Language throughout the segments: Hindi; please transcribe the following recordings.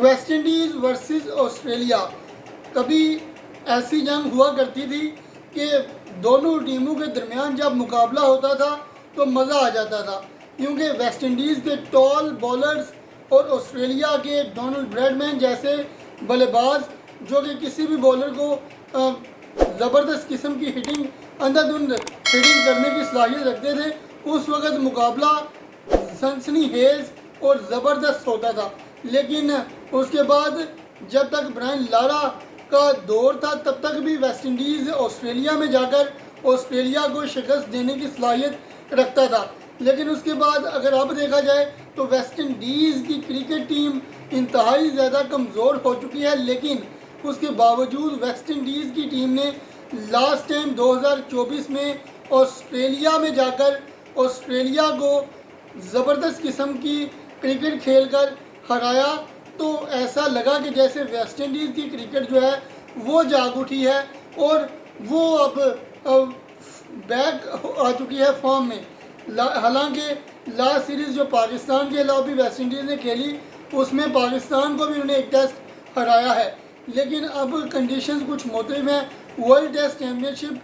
वेस्ट इंडीज़ वर्सेस ऑस्ट्रेलिया कभी ऐसी जंग हुआ करती थी कि दोनों टीमों के दरमियान जब मुकाबला होता था तो मज़ा आ जाता था, क्योंकि वेस्ट इंडीज़ के टॉल बॉलर्स और ऑस्ट्रेलिया के डोनाल्ड ब्रैडमैन जैसे बल्लेबाज जो कि किसी भी बॉलर को ज़बरदस्त किस्म की हिटिंग अंधाधुंध हिटिंग करने की सलाहियत रखते थे। उस वक़्त मुकाबला सनसनीखेज़ और ज़बरदस्त होता था। लेकिन उसके बाद जब तक ब्रायन लारा का दौर था तब तक भी वेस्ट इंडीज़ ऑस्ट्रेलिया में जाकर ऑस्ट्रेलिया को शिकस्त देने की सलाहियत रखता था। लेकिन उसके बाद अगर अब देखा जाए तो वेस्ट इंडीज़ की क्रिकेट टीम इंतहाई ज़्यादा कमज़ोर हो चुकी है, लेकिन उसके बावजूद वेस्ट इंडीज़ की टीम ने लास्ट टाइम 2024 में ऑस्ट्रेलिया में जाकर ऑस्ट्रेलिया को ज़बरदस्त किस्म की क्रिकेट खेलकर हराया। तो ऐसा लगा कि जैसे वेस्ट इंडीज़ की क्रिकेट जो है वो जाग उठी है और वो अब बैक आ चुकी है फॉर्म में। हालांकि लास्ट सीरीज़ जो पाकिस्तान के खिलाफ भी वेस्ट इंडीज़ ने खेली उसमें पाकिस्तान को भी उन्होंने एक टेस्ट हराया है, लेकिन अब कंडीशंस कुछ मुख्तलिफ हैं। वर्ल्ड टेस्ट चैम्पियनशिप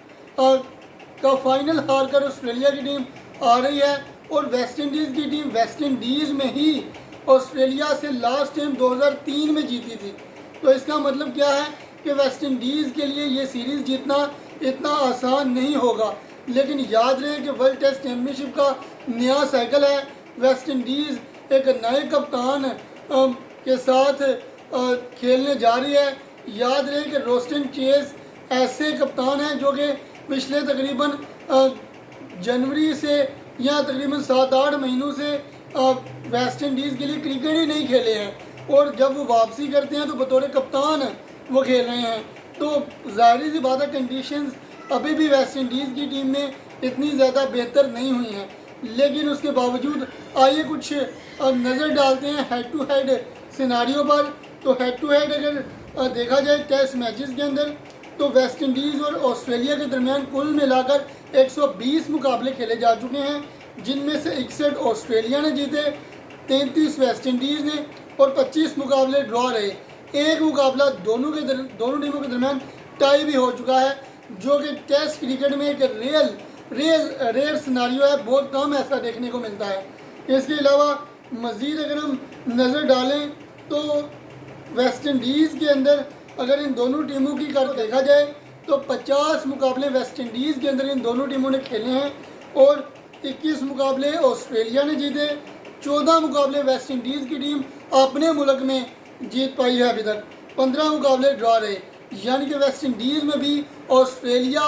का फाइनल हार कर ऑस्ट्रेलिया की टीम आ रही है और वेस्ट इंडीज़ की टीम वेस्ट इंडीज़ में ही ऑस्ट्रेलिया से लास्ट टाइम 2003 में जीती थी। तो इसका मतलब क्या है कि वेस्ट इंडीज़ के लिए ये सीरीज़ जीतना इतना आसान नहीं होगा। लेकिन याद रहे कि वर्ल्ड टेस्ट चैम्पियनशिप का नया साइकिल है। वेस्ट इंडीज़ एक नए कप्तान के साथ खेलने जा रही है। याद रहे कि रोस्टन चेस ऐसे कप्तान हैं जो कि पिछले तकरीबन जनवरी से या तकरीबन 7-8 महीनों से वेस्ट इंडीज़ के लिए क्रिकेट ही नहीं खेले हैं और जब वो वापसी करते हैं तो बतौर कप्तान वो खेल रहे हैं। तो ज़ाहिर सी बात है कंडीशंस अभी भी वेस्ट इंडीज़ की टीम में इतनी ज़्यादा बेहतर नहीं हुई हैं, लेकिन उसके बावजूद आइए कुछ नज़र डालते हैं हेड टू हेड सिनारियों पर। तो हेड टू हेड अगर देखा जाए टेस्ट मैचेस के अंदर तो वेस्ट इंडीज़ और ऑस्ट्रेलिया के दरमियान कुल मिलाकर 120 मुकाबले खेले जा चुके हैं, जिनमें से 61 ऑस्ट्रेलिया ने जीते, 33 वेस्ट इंडीज़ ने और 25 मुकाबले ड्रॉ रहे। एक मुकाबला दोनों टीमों के दरमियान टाई भी हो चुका है, जो कि टेस्ट क्रिकेट में एक रेयर सिनारियो है। बहुत कम ऐसा देखने को मिलता है। इसके अलावा मज़ीद अगर हम नज़र डालें तो वेस्ट इंडीज़ के अंदर अगर इन दोनों टीमों की कर देखा जाए तो 50 मुकाबले वेस्ट इंडीज़ के अंदर इन दोनों टीमों ने खेले हैं और 21 मुकाबले ऑस्ट्रेलिया ने जीते। 14 मुकाबले वेस्ट इंडीज़ की टीम अपने मुल्क में जीत पाई है अभी तक। 15 मुकाबले ड्रॉ रहे, यानी कि वेस्ट इंडीज़ में भी ऑस्ट्रेलिया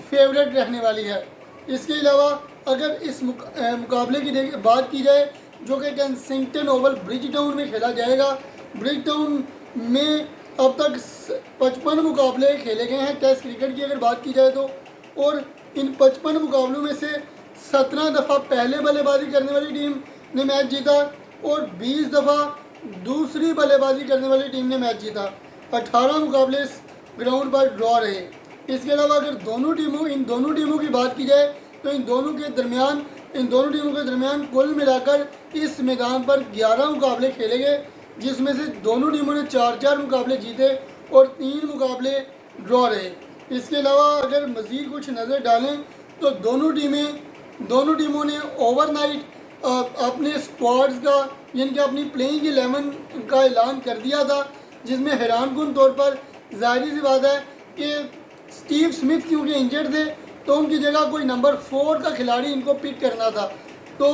फेवरेट रहने वाली है। इसके अलावा अगर इस मुकाबले की बात की जाए जो कि केंसिंगटन ओवल ब्रिज टाउन में खेला जाएगा। ब्रिज टाउन में अब तक 55 मुकाबले खेले गए हैं टेस्ट क्रिकेट की अगर बात की जाए तो, और इन 55 मुकाबलों में से 17 दफ़ा पहले बल्लेबाजी करने वाली टीम ने मैच जीता और 20 दफ़ा दूसरी बल्लेबाजी करने वाली टीम ने मैच जीता। 18 मुकाबले इस ग्राउंड पर ड्रॉ रहे। इसके अलावा अगर इन दोनों टीमों की बात की जाए तो इन दोनों टीमों के दरमियान कुल मिलाकर इस मैदान पर 11 मुकाबले खेले गए, जिसमें से दोनों टीमों ने 4-4 मुकाबले जीते और 3 मुकाबले ड्रॉ रहे। इसके अलावा अगर मज़ीद कुछ नज़र डालें तो दोनों टीमों ने ओवरनाइट अपने स्क्वाड्स का यानी कि अपनी प्लेइंग 11 का ऐलान कर दिया था, जिसमें हैरानकुन तौर पर ज़ाहिर सी बात है कि स्टीव स्मिथ क्योंकि इंजर्ड थे तो उनकी जगह कोई नंबर 4 का खिलाड़ी इनको पिक करना था। तो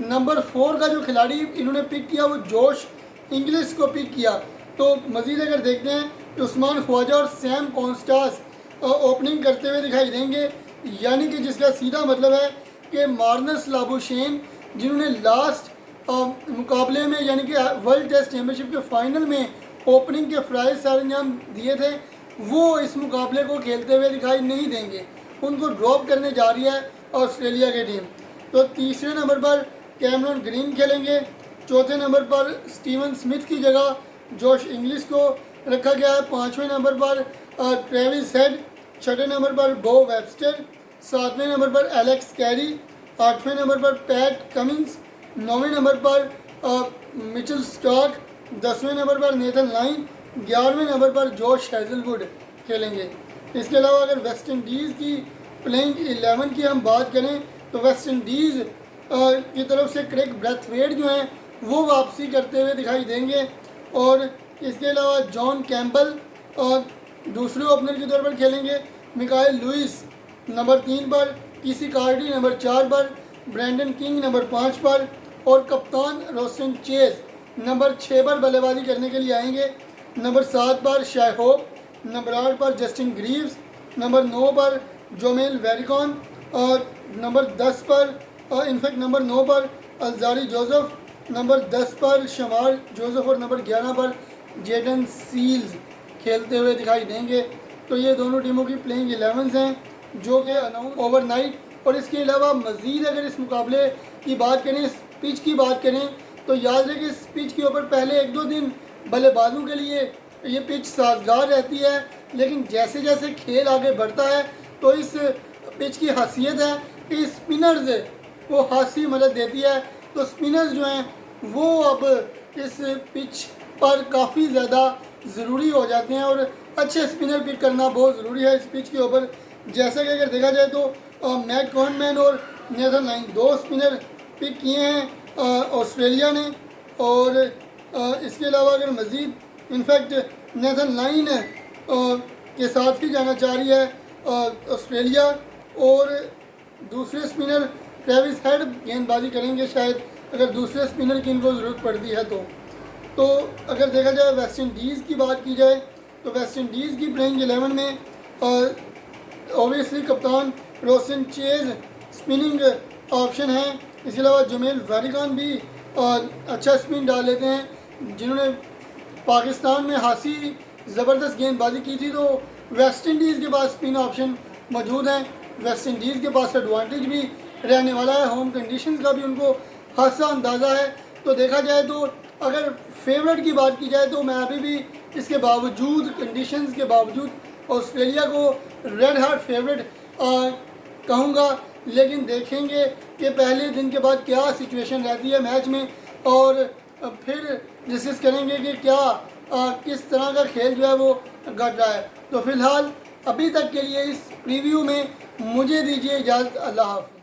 नंबर 4 का जो खिलाड़ी इन्होंने पिक किया वो जोश इंग्लिश को पिक किया। तो मज़ीद अगर देखते हैं तो उस्मान ख्वाजा और सैम कॉन्स्टास ओपनिंग करते हुए दिखाई देंगे, यानी कि जिसका सीधा मतलब है कि मार्नस लाबुशेन जिन्होंने लास्ट मुकाबले में यानी कि वर्ल्ड टेस्ट चैम्पियनशिप के फाइनल में ओपनिंग के फ्राइज सरंजाम दिए थे, वो इस मुकाबले को खेलते हुए दिखाई नहीं देंगे। उनको ड्रॉप करने जा रही है ऑस्ट्रेलिया की टीम। तो तीसरे नंबर पर कैमरन ग्रीन खेलेंगे, चौथे नंबर पर स्टीवन स्मिथ की जगह जोश इंग्लिश को रखा गया है, पाँचवें नंबर पर ट्रेविस हेड, छठे नंबर पर बो वेबस्टर, सातवें नंबर पर एलेक्स कैरी, आठवें नंबर पर पैट कमिंस, नौवें नंबर पर मिचेल स्टार्क 10वें नंबर पर नेथन लाइन, 11वें नंबर पर जॉश हेजलवुड खेलेंगे। इसके अलावा अगर वेस्ट इंडीज़ की प्लेइंग 11 की हम बात करें तो वेस्ट इंडीज़ की तरफ से क्रेग ब्रैथवेट जो हैं वो वापसी करते हुए दिखाई देंगे। और इसके अलावा जॉन कैम्बल और दूसरे ओपनर के तौर पर खेलेंगे। मिकाइल लुइस नंबर 3 पर, टीसी कार्डी नंबर 4 पर, ब्रैंडन किंग नंबर 5 पर और कप्तान रोस्टन चेज नंबर 6 पर बल्लेबाजी करने के लिए आएंगे। नंबर 7 पर शाय होप, नंबर 8 पर जस्टिन ग्रीव्स, नंबर 9 पर जोमेल वेरिकॉन और नंबर 10 पर इनफैक्ट नंबर 9 पर अलजारी जोसेफ, नंबर 10 पर शमार जोसेफ और नंबर 11 पर जेडन सील्स खेलते हुए दिखाई देंगे। तो ये दोनों टीमों की प्लेइंग 11 हैं जो कि अनाउंस ओवरनाइट। और इसके अलावा मज़ीद अगर इस मुकाबले की बात करें, इस पिच की बात करें, तो याद रहे कि इस पिच के ऊपर पहले 1-2 दिन बल्लेबाजों के लिए ये पिच साजगार रहती है, लेकिन जैसे जैसे खेल आगे बढ़ता है तो इस पिच की खासियत है कि स्पिनर्स को खासी मदद देती है। तो स्पिनर्स जो हैं वो अब इस पिच पर काफ़ी ज़्यादा ज़रूरी हो जाते हैं और अच्छे स्पिनर पिक करना बहुत ज़रूरी है इस पिच के ऊपर। जैसा कि अगर देखा जाए तो मैट कॉनमैन और नेथन लाइन 2 स्पिनर पिक किए हैं ऑस्ट्रेलिया ने। और इसके अलावा अगर मज़ीद इनफैक्ट नेथन लाइन के साथ ही जाना चाह रही है ऑस्ट्रेलिया और दूसरे स्पिनर ट्रेविस हेड गेंदबाजी करेंगे शायद, अगर दूसरे स्पिनर की इनको ज़रूरत पड़ती है तो अगर देखा जाए वेस्ट इंडीज़ की बात की जाए तो वेस्ट इंडीज़ की प्लेइंग 11 में ऑब्वियसली कप्तान रोस्टन चेज स्पिनिंग ऑप्शन है। इसके अलावा जोमेल वेरिकॉन भी अच्छा स्पिन डाल लेते हैं। जिन्होंने पाकिस्तान में हासी ज़बरदस्त गेंदबाजी की थी तो वेस्ट इंडीज़ के पास स्पिन ऑप्शन मौजूद हैं। वेस्ट इंडीज़ के पास एडवांटेज भी रहने वाला है, होम कंडीशंस का भी उनको खासा अंदाज़ा है। तो देखा जाए तो अगर फेवरेट की बात की जाए तो मैं अभी भी इसके बावजूद कंडीशंस के बावजूद ऑस्ट्रेलिया को रेड हार्ट फेवरेट कहूँगा। लेकिन देखेंगे कि पहले दिन के बाद क्या सिचुएशन रहती है मैच में और फिर डिस्कस करेंगे कि क्या किस तरह का खेल जो है वो घट रहा है। तो फ़िलहाल अभी तक के लिए इस प्रीव्यू में मुझे दीजिए इजाज़त। अल्लाह हाफ़िज़।